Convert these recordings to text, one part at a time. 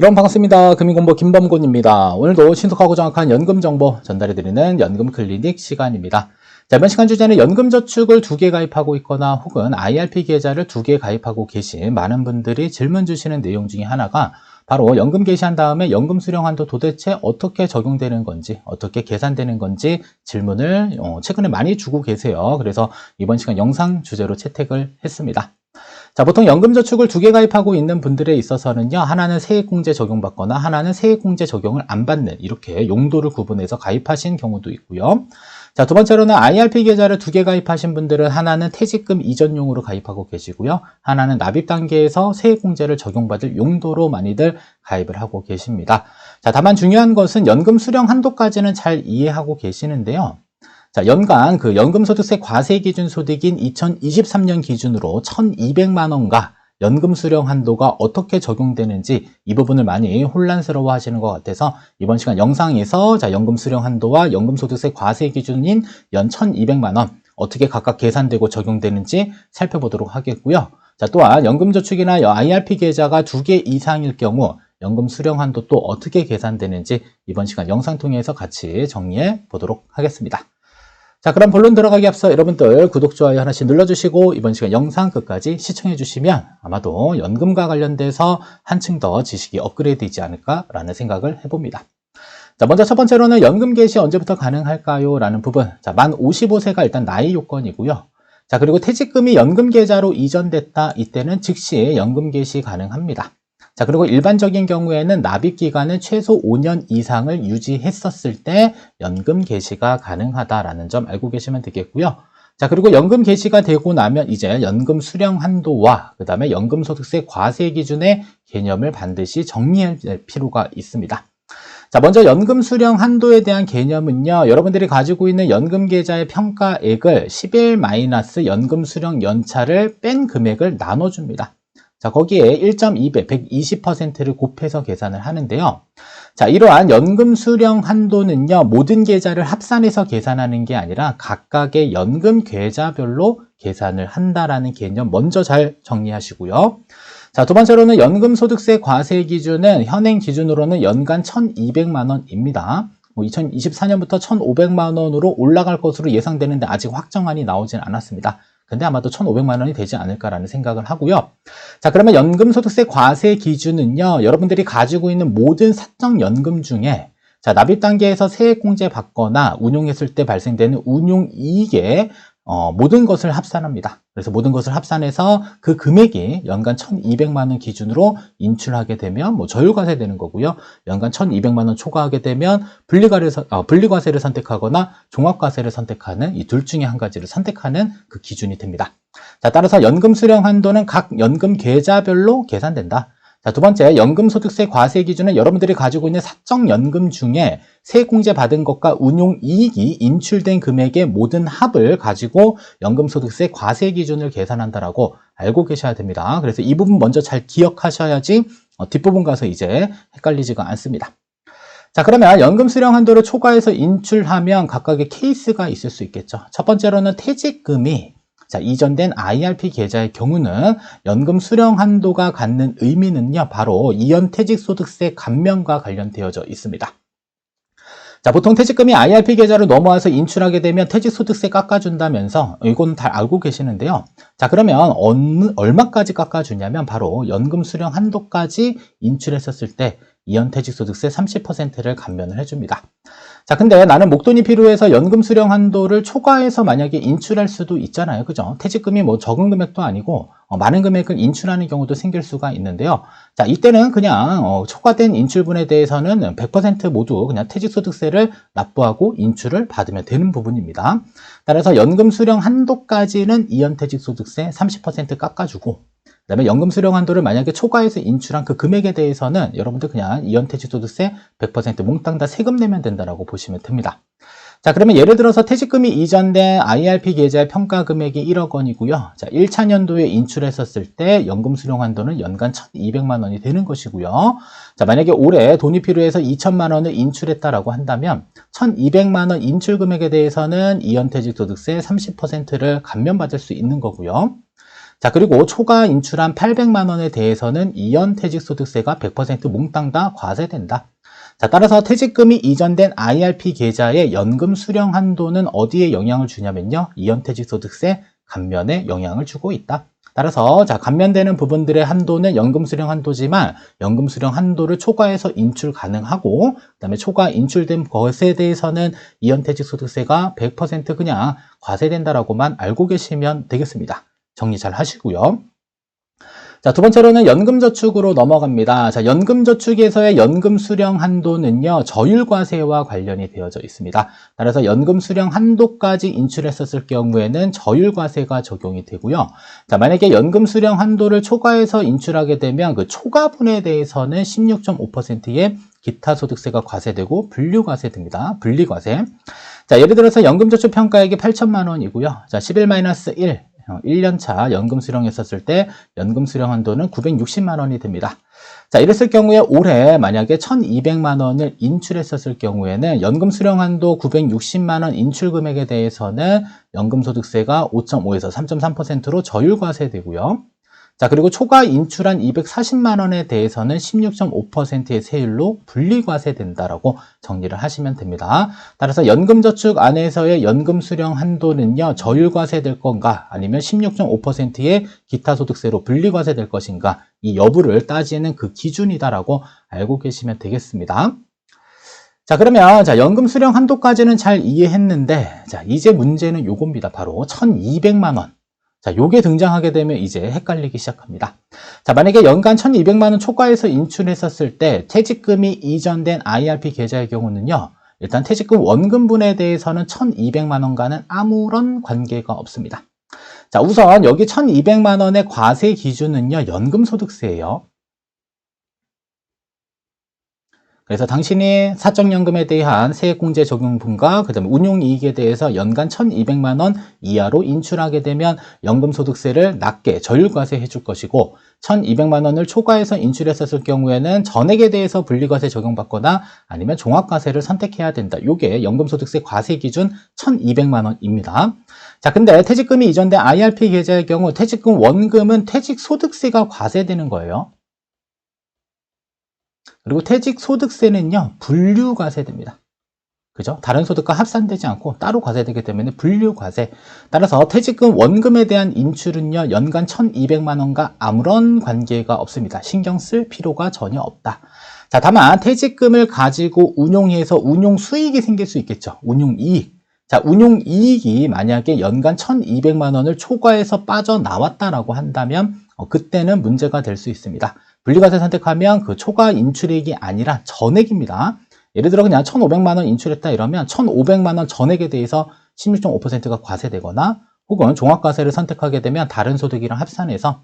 여러분 반갑습니다. 금융공부 김범곤입니다. 오늘도 신속하고 정확한 연금 정보 전달해드리는 연금 클리닉 시간입니다. 자, 이번 시간 주제는 연금저축을 2개 가입하고 있거나 혹은 IRP 계좌를 2개 가입하고 계신 많은 분들이 질문 주시는 내용 중에 하나가 바로 연금 개시한 다음에 연금 수령 한도 도대체 어떻게 적용되는 건지, 어떻게 계산되는 건지 질문을 최근에 많이 주고 계세요. 그래서 이번 시간 영상 주제로 채택을 했습니다. 자, 보통 연금저축을 2개 가입하고 있는 분들에 있어서는요, 하나는 세액공제 적용받거나 하나는 세액공제 적용을 안 받는 이렇게 용도를 구분해서 가입하신 경우도 있고요. 자, 두 번째로는 IRP 계좌를 2개 가입하신 분들은 하나는 퇴직금 이전용으로 가입하고 계시고요. 하나는 납입 단계에서 세액공제를 적용받을 용도로 많이들 가입을 하고 계십니다. 자, 다만 중요한 것은 연금 수령 한도까지는 잘 이해하고 계시는데요. 자, 연간 그 연금소득세 과세 기준 소득인 2023년 기준으로 1,200만 원과 연금 수령 한도가 어떻게 적용되는지 이 부분을 많이 혼란스러워 하시는 것 같아서 이번 시간 영상에서 자, 연금 수령 한도와 연금소득세 과세 기준인 연 1,200만 원 어떻게 각각 계산되고 적용되는지 살펴보도록 하겠고요. 자, 또한 연금저축이나 IRP 계좌가 2개 이상일 경우 연금 수령 한도 또 어떻게 계산되는지 이번 시간 영상 통해서 같이 정리해 보도록 하겠습니다. 자, 그럼 본론 들어가기 앞서 여러분들 구독, 좋아요 하나씩 눌러주시고 이번 시간 영상 끝까지 시청해 주시면 아마도 연금과 관련돼서 한층 더 지식이 업그레이드 되지 않을까라는 생각을 해봅니다. 자, 먼저 첫 번째로는 연금 개시 언제부터 가능할까요? 라는 부분. 자, 만 55세가 일단 나이 요건이고요. 자, 그리고 퇴직금이 연금 계좌로 이전됐다. 이때는 즉시 연금 개시 가능합니다. 자, 그리고 일반적인 경우에는 납입 기간은 최소 5년 이상을 유지했었을 때 연금 개시가 가능하다라는 점 알고 계시면 되겠고요. 자, 그리고 연금 개시가 되고 나면 이제 연금 수령 한도와 그 다음에 연금소득세 과세 기준의 개념을 반드시 정리할 필요가 있습니다. 자, 먼저 연금 수령 한도에 대한 개념은요, 여러분들이 가지고 있는 연금 계좌의 평가액을 10일 마이너스 연금 수령 연차를 뺀 금액을 나눠줍니다. 자, 거기에 1.2배, 120%를 곱해서 계산을 하는데요. 자, 이러한 연금 수령 한도는요, 모든 계좌를 합산해서 계산하는 게 아니라 각각의 연금 계좌별로 계산을 한다라는 개념 먼저 잘 정리하시고요. 자, 두 번째로는 연금소득세 과세 기준은 현행 기준으로는 연간 1,200만 원입니다. 2024년부터 1,500만 원으로 올라갈 것으로 예상되는데 아직 확정안이 나오진 않았습니다. 근데 아마도 1,500만 원이 되지 않을까라는 생각을 하고요. 자, 그러면 연금소득세 과세 기준은요, 여러분들이 가지고 있는 모든 사적연금 중에 자, 납입 단계에서 세액공제 받거나 운용했을 때 발생되는 운용이익의 모든 것을 합산합니다. 그래서 모든 것을 합산해서 그 금액이 연간 1,200만 원 기준으로 인출하게 되면 저율과세 되는 거고요. 연간 1,200만 원 초과하게 되면 분리과세를 선택하거나 종합과세를 선택하는 이 둘 중에 한 가지를 선택하는 그 기준이 됩니다. 자, 따라서 연금 수령 한도는 각 연금 계좌별로 계산된다. 자, 두 번째, 연금소득세 과세 기준은 여러분들이 가지고 있는 사적연금 중에 세액공제 받은 것과 운용이익이 인출된 금액의 모든 합을 가지고 연금소득세 과세 기준을 계산한다라고 알고 계셔야 됩니다. 그래서 이 부분 먼저 잘 기억하셔야지 뒷부분 가서 이제 헷갈리지가 않습니다. 자, 그러면 연금 수령 한도를 초과해서 인출하면 각각의 케이스가 있을 수 있겠죠. 첫 번째로는 퇴직금이 자, 이전된 IRP 계좌의 경우는 연금 수령 한도가 갖는 의미는요, 바로 이연퇴직소득세 감면과 관련되어져 있습니다. 자, 보통 퇴직금이 IRP 계좌로 넘어와서 인출하게 되면 퇴직소득세 깎아준다면서 이건 다 알고 계시는데요. 자, 그러면 얼마까지 깎아주냐면 바로 연금 수령 한도까지 인출했었을 때 이연퇴직소득세 30%를 감면을 해줍니다. 자, 근데 나는 목돈이 필요해서 연금 수령 한도를 초과해서 만약에 인출할 수도 있잖아요. 그죠? 퇴직금이 적은 금액도 아니고 많은 금액을 인출하는 경우도 생길 수가 있는데요. 자, 이때는 그냥 초과된 인출분에 대해서는 100% 모두 그냥 퇴직소득세를 납부하고 인출을 받으면 되는 부분입니다. 따라서 연금 수령 한도까지는 이연퇴직소득세 30% 깎아주고 그 다음에 연금 수령 한도를 만약에 초과해서 인출한 그 금액에 대해서는 여러분들 그냥 이연퇴직소득세 100% 몽땅 다 세금 내면 된다라고 보시면 됩니다. 자, 그러면 예를 들어서 퇴직금이 이전된 IRP 계좌의 평가 금액이 1억 원이고요. 자, 1차 년도에 인출했었을 때 연금 수령 한도는 연간 1,200만 원이 되는 것이고요. 자, 만약에 올해 돈이 필요해서 2천만 원을 인출했다라고 한다면 1,200만 원 인출 금액에 대해서는 이연퇴직소득세 30%를 감면받을 수 있는 거고요. 자, 그리고 초과 인출한 800만 원에 대해서는 이연 퇴직소득세가 100% 몽땅 다 과세된다. 자, 따라서 퇴직금이 이전된 IRP 계좌의 연금 수령 한도는 어디에 영향을 주냐면요. 이연 퇴직소득세 감면에 영향을 주고 있다. 따라서 자, 감면되는 부분들의 한도는 연금 수령 한도지만 연금 수령 한도를 초과해서 인출 가능하고 그다음에 초과 인출된 것에 대해서는 이연퇴직소득세가 100% 그냥 과세된다라고만 알고 계시면 되겠습니다. 정리 잘 하시고요. 자, 두 번째로는 연금저축으로 넘어갑니다. 자, 연금저축에서의 연금 수령 한도는요, 저율과세와 관련이 되어져 있습니다. 따라서 연금 수령 한도까지 인출했었을 경우에는 저율과세가 적용이 되고요. 자, 만약에 연금 수령 한도를 초과해서 인출하게 되면 그 초과분에 대해서는 16.5%의 기타 소득세가 과세되고 분류과세됩니다. 분리과세. 자, 예를 들어서 연금저축 평가액이 8천만 원이고요. 자, 11-1. 1년차 연금 수령했었을 때 연금 수령 한도는 960만 원이 됩니다. 자, 이랬을 경우에 올해 만약에 1200만 원을 인출했었을 경우에는 연금 수령 한도 960만 원 인출 금액에 대해서는 연금소득세가 5.5에서 3.3%로 저율과세되고요. 자, 그리고 초과 인출한 240만 원에 대해서는 16.5%의 세율로 분리과세된다라고 정리를 하시면 됩니다. 따라서 연금저축 안에서의 연금 수령 한도는요, 저율과세될 건가 아니면 16.5%의 기타 소득세로 분리과세될 것인가 이 여부를 따지는 그 기준이다라고 알고 계시면 되겠습니다. 자, 그러면 자, 연금 수령 한도까지는 잘 이해했는데 자, 이제 문제는 요겁니다. 바로 1200만 원. 자, 요게 등장하게 되면 이제 헷갈리기 시작합니다. 자, 만약에 연간 1200만 원 초과해서 인출했었을 때 퇴직금이 이전된 IRP 계좌의 경우는요. 일단 퇴직금 원금분에 대해서는 1200만 원과는 아무런 관계가 없습니다. 자, 우선 여기 1200만 원의 과세 기준은요. 연금소득세예요. 그래서 당신이 사적연금에 대한 세액공제 적용분과 그다음에 운용이익에 대해서 연간 1200만 원 이하로 인출하게 되면 연금소득세를 낮게 저율과세 해줄 것이고 1200만 원을 초과해서 인출했었을 경우에는 전액에 대해서 분리과세 적용받거나 아니면 종합과세를 선택해야 된다. 이게 연금소득세 과세 기준 1200만 원입니다. 자, 근데 퇴직금이 이전된 IRP 계좌의 경우 퇴직금 원금은 퇴직소득세가 과세되는 거예요. 그리고 퇴직소득세는요, 분류과세됩니다. 그죠? 다른 소득과 합산되지 않고 따로 과세되기 때문에 분류과세. 따라서 퇴직금 원금에 대한 인출은요, 연간 1200만 원과 아무런 관계가 없습니다. 신경 쓸 필요가 전혀 없다. 자, 다만 퇴직금을 가지고 운용해서 운용 수익이 생길 수 있겠죠. 운용이익. 자, 운용이익이 만약에 연간 1200만 원을 초과해서 빠져나왔다라고 한다면 그때는 문제가 될 수 있습니다. 분리과세 선택하면 그 초과 인출액이 아니라 전액입니다. 예를 들어 그냥 1500만 원 인출했다 이러면 1500만 원 전액에 대해서 16.5%가 과세되거나 혹은 종합과세를 선택하게 되면 다른 소득이랑 합산해서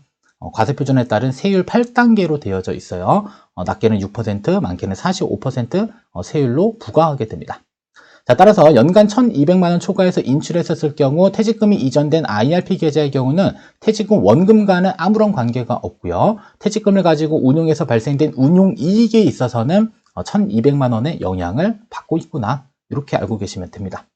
과세 표준에 따른 세율 8단계로 되어져 있어요. 낮게는 6%, 많게는 45% 세율로 부과하게 됩니다. 자, 따라서 연간 1200만 원 초과해서 인출했었을 경우 퇴직금이 이전된 IRP 계좌의 경우는 퇴직금 원금과는 아무런 관계가 없고요. 퇴직금을 가지고 운용해서 발생된 운용이익에 있어서는 1200만 원의 영향을 받고 있구나. 이렇게 알고 계시면 됩니다.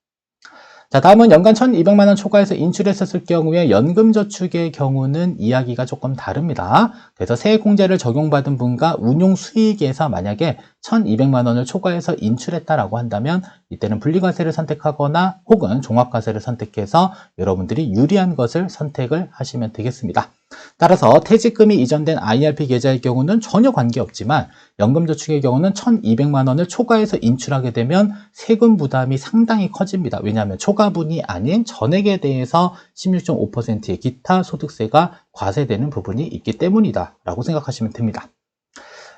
자, 다음은 연간 1200만 원 초과해서 인출했었을 경우에 연금저축의 경우는 이야기가 조금 다릅니다. 그래서 세액공제를 적용받은 분과 운용수익에서 만약에 1200만 원을 초과해서 인출했다라고 한다면 이때는 분리과세를 선택하거나 혹은 종합과세를 선택해서 여러분들이 유리한 것을 선택을 하시면 되겠습니다. 따라서 퇴직금이 이전된 IRP 계좌의 경우는 전혀 관계없지만 연금저축의 경우는 1200만 원을 초과해서 인출하게 되면 세금 부담이 상당히 커집니다. 왜냐하면 초과분이 아닌 전액에 대해서 16.5%의 기타 소득세가 과세되는 부분이 있기 때문이다 라고 생각하시면 됩니다.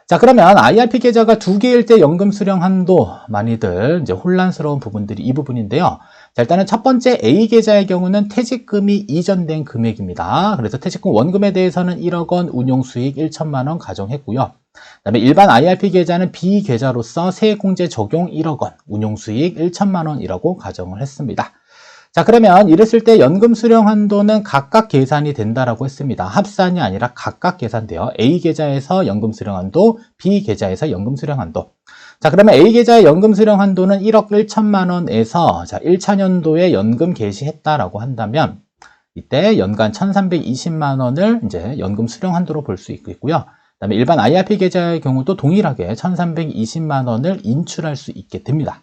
자, 그러면 IRP 계좌가 두 개일 때 연금 수령 한도 많이들 이제 혼란스러운 부분들이 이 부분인데요. 자, 일단은 첫 번째 A 계좌의 경우는 퇴직금이 이전된 금액입니다. 그래서 퇴직금 원금에 대해서는 1억 원, 운용 수익 1천만 원 가정했고요. 그다음에 일반 IRP 계좌는 B 계좌로서 세액공제 적용 1억 원, 운용 수익 1천만 원이라고 가정을 했습니다. 자, 그러면 이랬을 때 연금 수령 한도는 각각 계산이 된다라고 했습니다. 합산이 아니라 각각 계산돼요. A 계좌에서 연금 수령 한도, B 계좌에서 연금 수령 한도. 자, 그러면 A 계좌의 연금 수령 한도는 1억 1천만 원에서 자, 1차년도에 연금 개시했다라고 한다면 이때 연간 1,320만 원을 이제 연금 수령 한도로 볼 수 있고요. 그다음에 일반 IRP 계좌의 경우도 동일하게 1,320만 원을 인출할 수 있게 됩니다.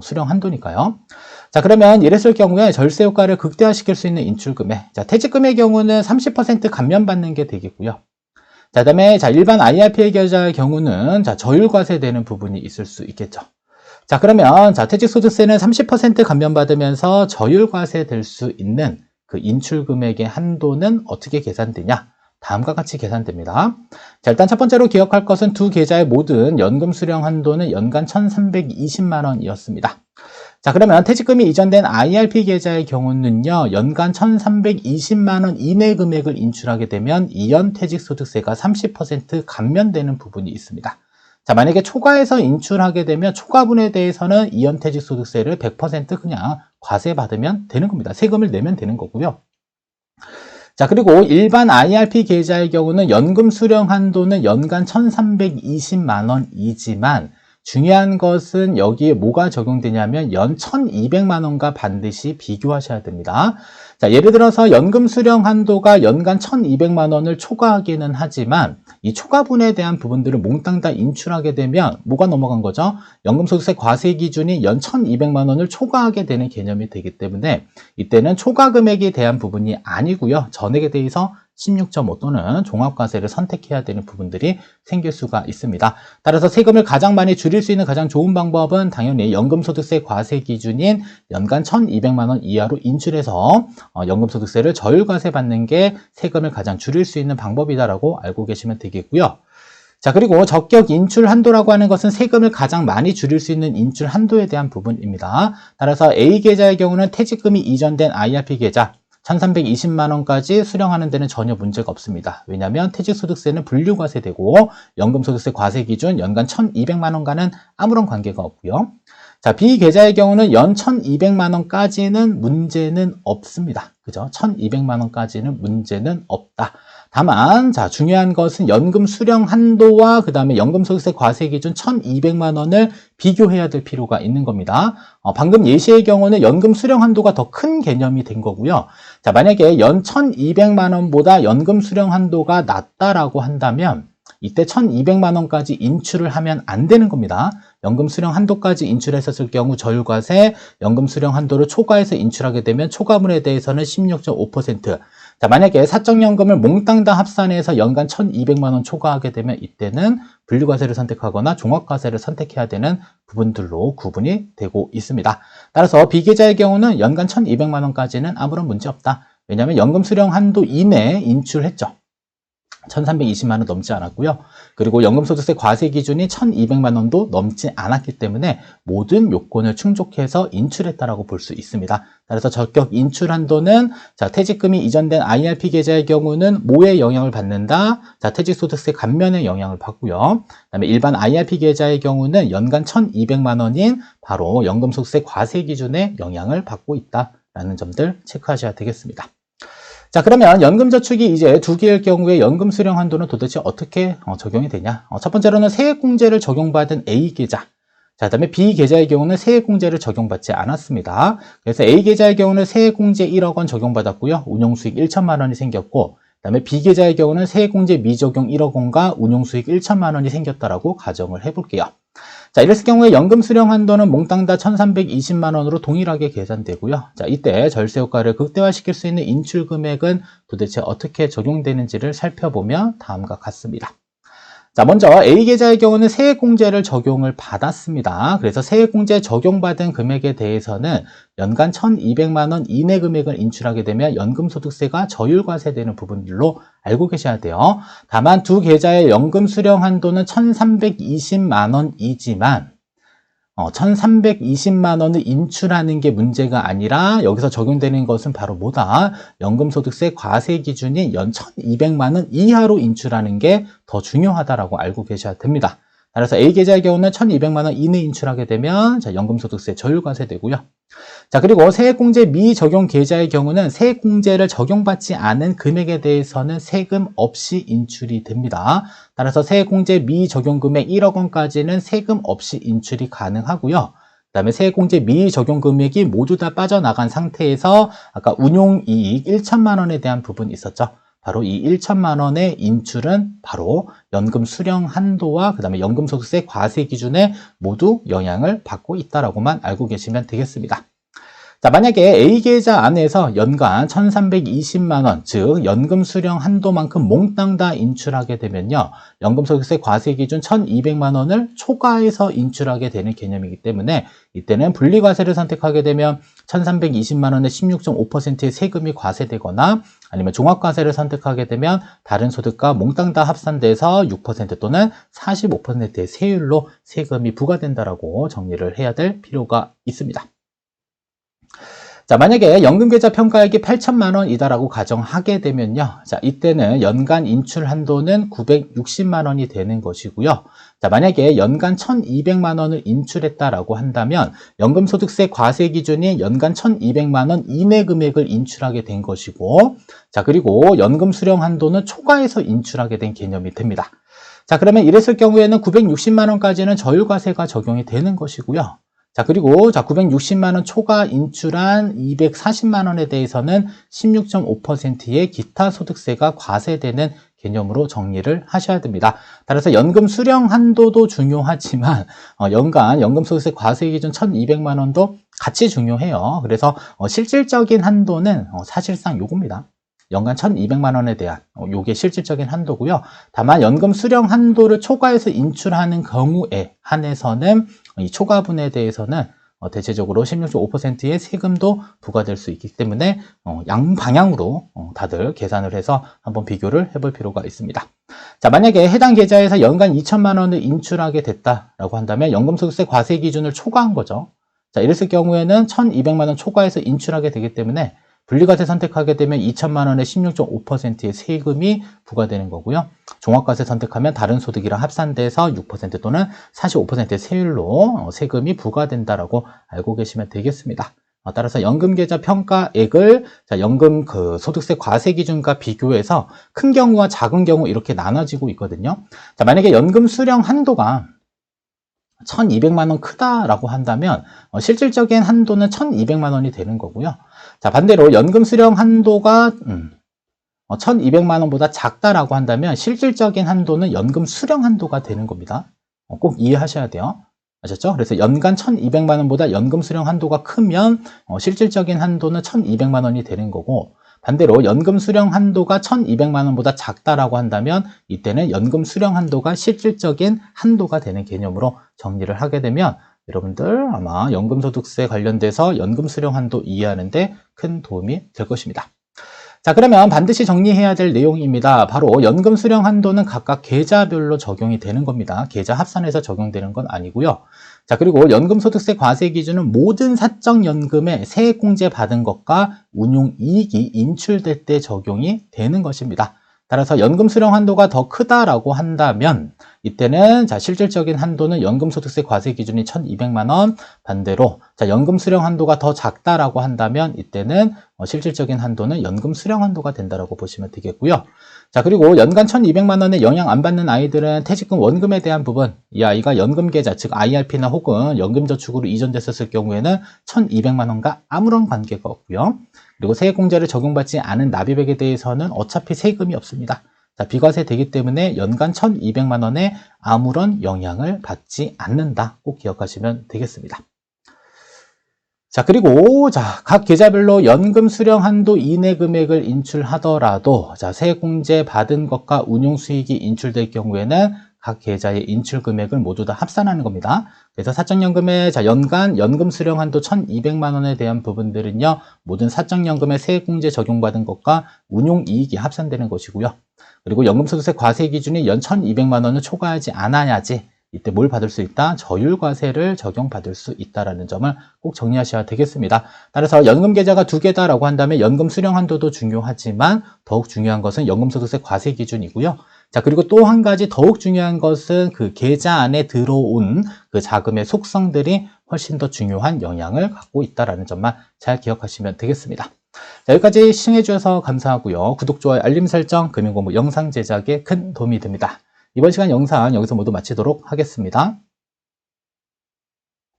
수령 한도니까요. 자, 그러면 이랬을 경우에 절세 효과를 극대화시킬 수 있는 인출 금액. 자, 퇴직금의 경우는 30% 감면받는 게 되겠고요. 자, 그다음에 일반 IRP 계좌의 경우는 저율과세되는 부분이 있을 수 있겠죠. 자, 그러면 퇴직소득세는 30% 감면받으면서 저율과세 될 수 있는 그 인출 금액의 한도는 어떻게 계산되냐? 다음과 같이 계산됩니다. 자, 일단 첫 번째로 기억할 것은 두 계좌의 모든 연금 수령 한도는 연간 1,320만 원이었습니다. 자, 그러면 퇴직금이 이전된 IRP 계좌의 경우는요, 연간 1,320만 원 이내 금액을 인출하게 되면 이연 퇴직소득세가 30% 감면되는 부분이 있습니다. 자, 만약에 초과해서 인출하게 되면 초과분에 대해서는 이연퇴직소득세를 100% 그냥 과세받으면 되는 겁니다. 세금을 내면 되는 거고요. 자, 그리고 일반 IRP 계좌의 경우는 연금 수령 한도는 연간 1,320만 원이지만 중요한 것은 여기에 뭐가 적용되냐면 연 1,200만 원과 반드시 비교하셔야 됩니다. 자, 예를 들어서 연금 수령 한도가 연간 1,200만 원을 초과하기는 하지만 이 초과분에 대한 부분들을 몽땅 다 인출하게 되면 뭐가 넘어간 거죠? 연금소득세 과세 기준이 연 1,200만 원을 초과하게 되는 개념이 되기 때문에 이때는 초과 금액에 대한 부분이 아니고요. 전액에 대해서 16.5 또는 종합과세를 선택해야 되는 부분들이 생길 수가 있습니다. 따라서 세금을 가장 많이 줄일 수 있는 가장 좋은 방법은 당연히 연금소득세 과세 기준인 연간 1,200만 원 이하로 인출해서 연금소득세를 저율과세 받는 게 세금을 가장 줄일 수 있는 방법이다라고 알고 계시면 되겠고요. 자, 그리고 적격 인출 한도라고 하는 것은 세금을 가장 많이 줄일 수 있는 인출 한도에 대한 부분입니다. 따라서 A 계좌의 경우는 퇴직금이 이전된 IRP 계좌 1,320만 원까지 수령하는 데는 전혀 문제가 없습니다. 왜냐하면 퇴직소득세는 분류과세되고 연금소득세 과세 기준 연간 1,200만 원과는 아무런 관계가 없고요. 자, B 계좌의 경우는 연 1,200만 원까지는 문제는 없습니다. 그죠? 1,200만 원까지는 문제는 없다. 다만 중요한 것은 연금 수령 한도와 그 다음에 연금소득세 과세 기준 1,200만 원을 비교해야 될 필요가 있는 겁니다. 방금 예시의 경우는 연금 수령 한도가 더 큰 개념이 된 거고요. 자, 만약에 연 1,200만 원보다 연금 수령 한도가 낮다라고 한다면 이때 1,200만 원까지 인출을 하면 안 되는 겁니다. 연금 수령 한도까지 인출했었을 경우 저율과세, 연금 수령 한도를 초과해서 인출하게 되면 초과분에 대해서는 16.5%. 자, 만약에 사적연금을 몽땅 다 합산해서 연간 1,200만 원 초과하게 되면 이때는 분류과세를 선택하거나 종합과세를 선택해야 되는 부분들로 구분이 되고 있습니다. 따라서 B계좌의 경우는 연간 1,200만 원까지는 아무런 문제 없다. 왜냐하면 연금 수령 한도 이내에 인출했죠. 1,320만 원 넘지 않았고요. 그리고 연금소득세 과세 기준이 1,200만 원도 넘지 않았기 때문에 모든 요건을 충족해서 인출했다라고 볼 수 있습니다. 따라서 적격 인출 한도는 퇴직금이 이전된 IRP 계좌의 경우는 뭐에 영향을 받는다? 퇴직소득세 감면에 영향을 받고요. 그다음에 일반 IRP 계좌의 경우는 연간 1,200만 원인 바로 연금소득세 과세 기준에 영향을 받고 있다라는 점들 체크하셔야 되겠습니다. 자, 그러면 연금저축이 이제 두 개일 경우에 연금 수령 한도는 도대체 어떻게 적용이 되냐? 첫 번째로는 세액공제를 적용받은 A 계좌. 자, 그다음에 B 계좌의 경우는 세액공제를 적용받지 않았습니다. 그래서 A 계좌의 경우는 세액공제 1억 원 적용받았고요. 운용수익 1천만 원이 생겼고, 그다음에 B 계좌의 경우는 세액공제 미적용 1억 원과 운용수익 1천만 원이 생겼다라고 가정을 해볼게요. 자, 이랬을 경우에 연금 수령 한도는 몽땅 다 1,320만 원으로 동일하게 계산되고요. 자, 이때 절세 효과를 극대화시킬 수 있는 인출 금액은 도대체 어떻게 적용되는지를 살펴보면 다음과 같습니다. 자, 먼저 A 계좌의 경우는 세액공제를 적용을 받았습니다. 그래서 세액공제 적용받은 금액에 대해서는 연간 1,200만 원 이내 금액을 인출하게 되면 연금소득세가 저율과세되는 부분들로 알고 계셔야 돼요. 다만 두 계좌의 연금 수령 한도는 1,320만 원이지만 1,320만 원을 인출하는 게 문제가 아니라 여기서 적용되는 것은 바로 뭐다? 연금소득세 과세 기준이 연 1,200만 원 이하로 인출하는 게 더 중요하다라고 알고 계셔야 됩니다. 따라서 A 계좌의 경우는 1,200만 원 이내 인출하게 되면 연금소득세 저율과세 되고요. 자, 그리고 세액공제 미적용 계좌의 경우는 세액공제를 적용받지 않은 금액에 대해서는 세금 없이 인출이 됩니다. 따라서 세액공제 미적용 금액 1억 원까지는 세금 없이 인출이 가능하고요. 그다음에 세액공제 미적용 금액이 모두 다 빠져나간 상태에서 아까 운용이익 1천만 원에 대한 부분이 있었죠. 바로 이 1천만 원의 인출은 바로 연금 수령 한도와 그다음에 연금소득세 과세 기준에 모두 영향을 받고 있다라고만 알고 계시면 되겠습니다. 자, 만약에 A계좌 안에서 연간 1,320만 원, 즉 연금 수령 한도만큼 몽땅 다 인출하게 되면요. 연금소득세 과세 기준 1,200만 원을 초과해서 인출하게 되는 개념이기 때문에 이때는 분리과세를 선택하게 되면 1,320만 원의 16.5%의 세금이 과세되거나 아니면 종합과세를 선택하게 되면 다른 소득과 몽땅 다 합산돼서 6% 또는 45%의 세율로 세금이 부과된다라고 정리를 해야 될 필요가 있습니다. 자, 만약에 연금계좌 평가액이 8천만 원이다라고 가정하게 되면요. 자, 이때는 연간 인출 한도는 960만 원이 되는 것이고요. 자, 만약에 연간 1,200만 원을 인출했다라고 한다면 연금소득세 과세 기준이 연간 1,200만 원 이내 금액을 인출하게 된 것이고, 자, 그리고 연금 수령 한도는 초과해서 인출하게 된 개념이 됩니다. 자, 그러면 이랬을 경우에는 960만 원까지는 저율과세가 적용이 되는 것이고요. 자, 그리고 960만 원 초과 인출한 240만 원에 대해서는 16.5%의 기타 소득세가 과세되는 개념으로 정리를 하셔야 됩니다. 따라서 연금 수령 한도도 중요하지만 연간 연금소득세 과세 기준 1,200만 원도 같이 중요해요. 그래서 실질적인 한도는 사실상 요겁니다. 연간 1,200만 원에 대한 요게 실질적인 한도고요. 다만 연금 수령 한도를 초과해서 인출하는 경우에 한해서는 이 초과분에 대해서는 대체적으로 16.5%의 세금도 부과될 수 있기 때문에 양방향으로 다들 계산을 해서 한번 비교를 해볼 필요가 있습니다. 자, 만약에 해당 계좌에서 연간 2천만 원을 인출하게 됐다라고 한다면 연금소득세 과세 기준을 초과한 거죠. 자, 이랬을 경우에는 1,200만 원 초과해서 인출하게 되기 때문에 분리과세 선택하게 되면 2천만 원의 16.5%의 세금이 부과되는 거고요. 종합과세 선택하면 다른 소득이랑 합산돼서 6% 또는 45%의 세율로 세금이 부과된다라고 알고 계시면 되겠습니다. 따라서 연금계좌 평가액을 연금 소득세 과세 기준과 비교해서 큰 경우와 작은 경우 이렇게 나눠지고 있거든요. 자, 만약에 연금 수령 한도가 1,200만 원 크다라고 한다면 실질적인 한도는 1,200만 원이 되는 거고요. 자, 반대로 연금 수령 한도가 1,200만 원보다 작다라고 한다면 실질적인 한도는 연금 수령 한도가 되는 겁니다. 꼭 이해하셔야 돼요. 아셨죠? 그래서 연간 1,200만 원보다 연금 수령 한도가 크면 실질적인 한도는 1,200만 원이 되는 거고, 반대로 연금 수령 한도가 1,200만 원보다 작다라고 한다면 이때는 연금 수령 한도가 실질적인 한도가 되는 개념으로 정리를 하게 되면 여러분들 아마 연금소득세 관련돼서 연금 수령 한도 이해하는데 큰 도움이 될 것입니다. 자, 그러면 반드시 정리해야 될 내용입니다. 바로 연금 수령 한도는 각각 계좌별로 적용이 되는 겁니다. 계좌 합산해서 적용되는 건 아니고요. 자, 그리고 연금소득세 과세 기준은 모든 사적연금에 세액공제 받은 것과 운용이익이 인출될 때 적용이 되는 것입니다. 따라서 연금 수령 한도가 더 크다라고 한다면 이때는 실질적인 한도는 연금소득세 과세 기준이 1,200만 원, 반대로 연금 수령 한도가 더 작다라고 한다면 이때는 실질적인 한도는 연금 수령 한도가 된다라고 보시면 되겠고요. 자, 그리고 연간 1,200만 원에 영향 안 받는 아이들은 퇴직금 원금에 대한 부분, 이 아이가 연금계좌, 즉 IRP나 혹은 연금저축으로 이전됐었을 경우에는 1,200만 원과 아무런 관계가 없고요. 그리고 세액공제를 적용받지 않은 납입액에 대해서는 어차피 세금이 없습니다. 자, 비과세 되기 때문에 연간 1,200만 원에 아무런 영향을 받지 않는다. 꼭 기억하시면 되겠습니다. 자, 그리고 각 계좌별로 연금 수령 한도 이내 금액을 인출하더라도 세액공제 받은 것과 운용수익이 인출될 경우에는 각 계좌의 인출 금액을 모두 다 합산하는 겁니다. 그래서 사적연금의 연간 연금 수령 한도 1,200만 원에 대한 부분들은요, 모든 사적연금의 세액공제 적용받은 것과 운용이익이 합산되는 것이고요. 그리고 연금소득세 과세 기준이 연 1,200만 원을 초과하지 않아야지 이때 뭘 받을 수 있다? 저율과세를 적용받을 수 있다는 점을 꼭 정리하셔야 되겠습니다. 따라서 연금계좌가 2개다라고 한다면 연금 수령 한도도 중요하지만 더욱 중요한 것은 연금소득세 과세 기준이고요. 자, 그리고 또 한 가지 더욱 중요한 것은 그 계좌 안에 들어온 그 자금의 속성들이 훨씬 더 중요한 영향을 갖고 있다는 점만 잘 기억하시면 되겠습니다. 자, 여기까지 시청해 주셔서 감사하고요. 구독, 좋아요, 알림 설정, 금융공부 영상 제작에 큰 도움이 됩니다. 이번 시간 영상 여기서 모두 마치도록 하겠습니다.